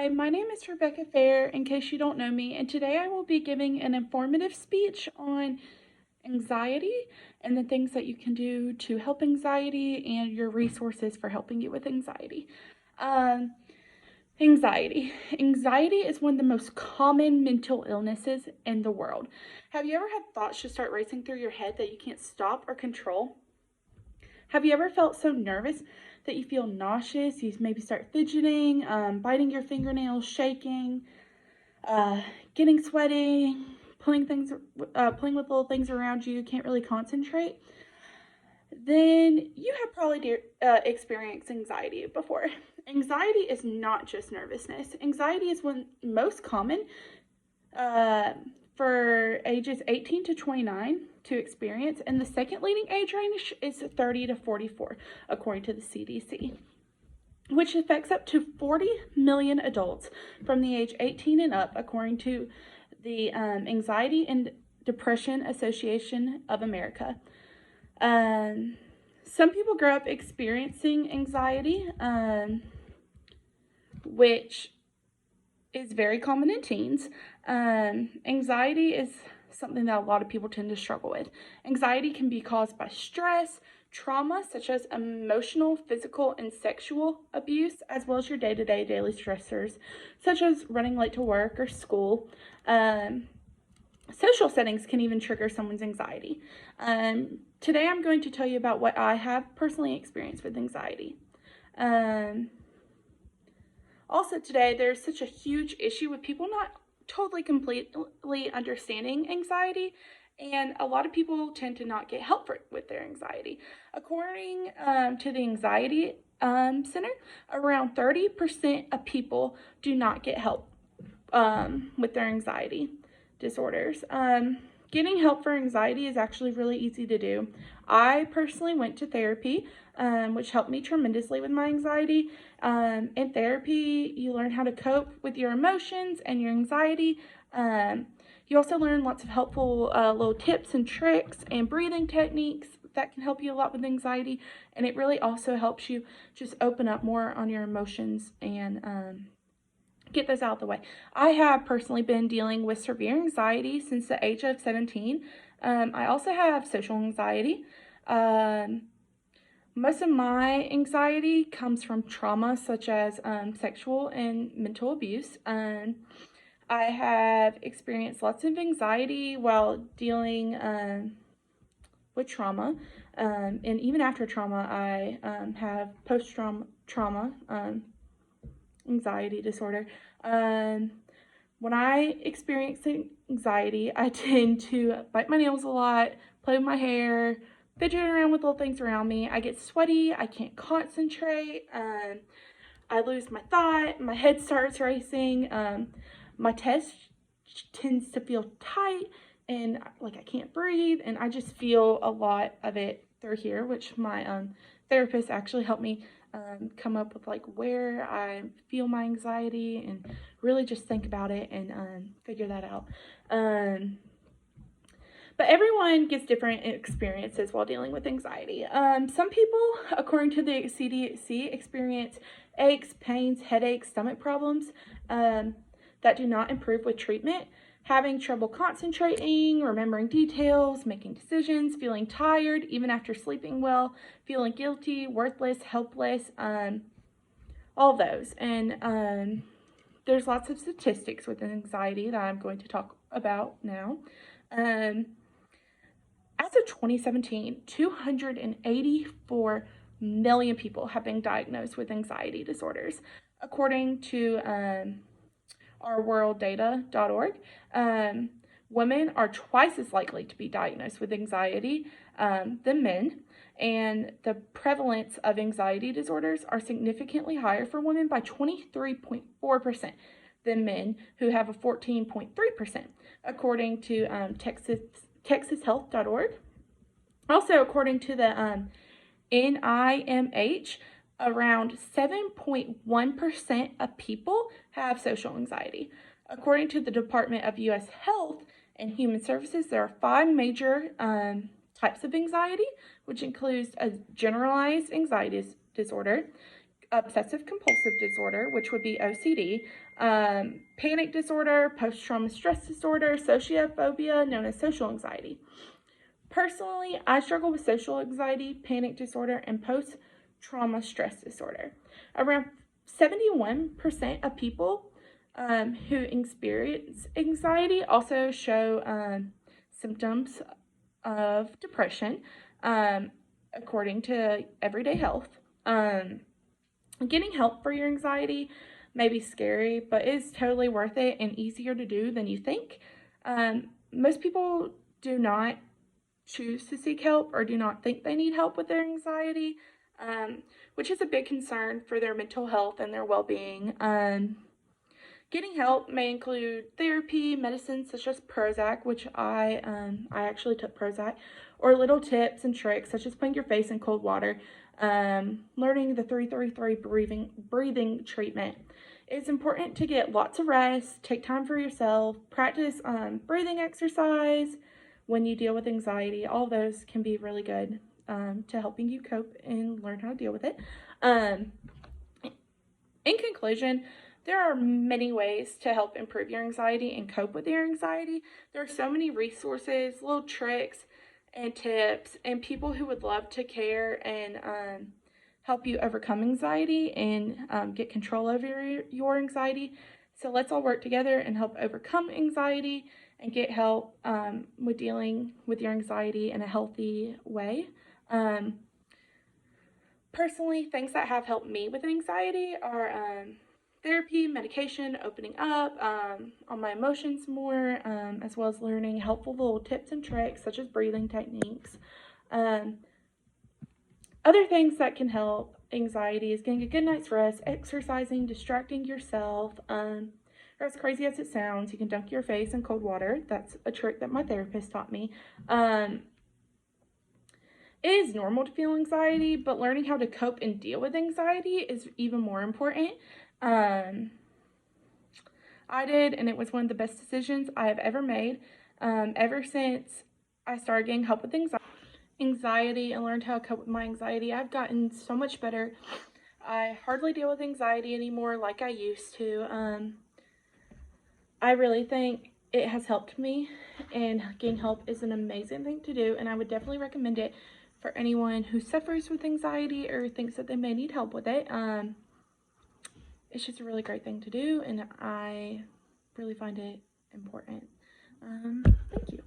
Hi, my name is Rebecca Fair, in case you don't know me, and today I will be giving an informative speech on anxiety and the things that you can do to help anxiety and your resources for helping you with anxiety. Um, Anxiety. Anxiety is one of the most common mental illnesses in the world. Have you ever had thoughts just start racing through your head that you can't stop or control? Have you ever felt so nervous that you feel nauseous? You maybe start fidgeting, biting your fingernails, shaking, uh, getting sweaty, playing with little things around you, can't really concentrate. Then you have probably experienced anxiety before. Anxiety is not just nervousness. Anxiety is one most common uh, for ages 18 to 29 to experience, and the second leading age range is 30 to 44, according to the CDC, which affects up to 40 million adults from the age 18 and up, according to the Anxiety and Depression Association of America. Some people grow up experiencing anxiety, which is very common in teens. Anxiety is something that a lot of people tend to struggle with. Anxiety can be caused by stress, trauma, such as emotional, physical, and sexual abuse, as well as your day-to-day daily stressors, such as running late to work or school. Social settings can even trigger someone's anxiety. Today I'm going to tell you about what I have personally experienced with anxiety. Also today, there's such a huge issue with people not totally completely understanding anxiety, and a lot of people tend to not get help with their anxiety. According to the Anxiety Center, around 30% of people do not get help with their anxiety disorders. Getting help for anxiety is actually really easy to do. I personally went to therapy, which helped me tremendously with my anxiety. In therapy, you learn how to cope with your emotions and your anxiety. You also learn lots of helpful little tips and tricks and breathing techniques that can help you a lot with anxiety. And it really also helps you just open up more on your emotions and get this out of the way. I have personally been dealing with severe anxiety since the age of 17. I also have social anxiety. Most of my anxiety comes from trauma, such as sexual and mental abuse. I have experienced lots of anxiety while dealing with trauma. And even after trauma, I have post-trauma anxiety disorder. When I experience anxiety, I tend to bite my nails a lot, play with my hair, fidget around with little things around me. I get sweaty, I can't concentrate, I lose my thought, my head starts racing, my chest tends to feel tight, and like I can't breathe, and I just feel a lot of it through here, which my therapist actually helped me come up with like where I feel my anxiety and really just think about it and figure that out. But everyone gets different experiences while dealing with anxiety. Some people, according to the CDC, experience aches, pains, headaches, stomach problems that do not improve with treatment. Having trouble concentrating, remembering details, making decisions, feeling tired even after sleeping well, feeling guilty, worthless, helpless, all of those. And there's lots of statistics with anxiety that I'm going to talk about now. As of 2017, 284 million people have been diagnosed with anxiety disorders, according to ourworlddata.org. Women are twice as likely to be diagnosed with anxiety than men, and the prevalence of anxiety disorders are significantly higher for women by 23.4% than men, who have a 14.3%, according to texashealth.org. Also, according to the NIMH, around 7.1% of people have social anxiety. According to the Department of U.S. Health and Human Services, there are 5 major types of anxiety, which includes a generalized anxiety disorder, obsessive compulsive disorder, which would be OCD, panic disorder, post-trauma stress disorder, sociophobia, known as social anxiety. Personally, I struggle with social anxiety, panic disorder, and post-trauma stress disorder. Around 71% of people who experience anxiety also show symptoms of depression, according to Everyday Health. Getting help for your anxiety may be scary, but is totally worth it and easier to do than you think. Most people do not choose to seek help or do not think they need help with their anxiety, which is a big concern for their mental health and their well-being. Getting help may include therapy, medicines such as Prozac, which I actually took Prozac, or little tips and tricks such as putting your face in cold water, learning the 3-3-3 breathing treatment. It's important to get lots of rest, take time for yourself, practice breathing exercise when you deal with anxiety. All those can be really good to helping you cope and learn how to deal with it. In conclusion, there are many ways to help improve your anxiety and cope with your anxiety. There are so many resources, little tricks and tips, and people who would love to care and help you overcome anxiety and get control over your anxiety. So let's all work together and help overcome anxiety and get help with dealing with your anxiety in a healthy way. Personally, things that have helped me with anxiety are therapy, medication, opening up on my emotions more, as well as learning helpful little tips and tricks such as breathing techniques. Other things that can help anxiety is getting a good night's rest, exercising, distracting yourself. Or as crazy as it sounds, you can dunk your face in cold water. That's a trick that my therapist taught me. It is normal to feel anxiety, but learning how to cope and deal with anxiety is even more important. I did, and it was one of the best decisions I have ever made. Ever since I started getting help with anxiety and learned how to cope with my anxiety, I've gotten so much better. I hardly deal with anxiety anymore like I used to. I really think it has helped me, and getting help is an amazing thing to do, and I would definitely recommend it for anyone who suffers with anxiety or thinks that they may need help with it. It's just a really great thing to do, and I really find it important. Thank you.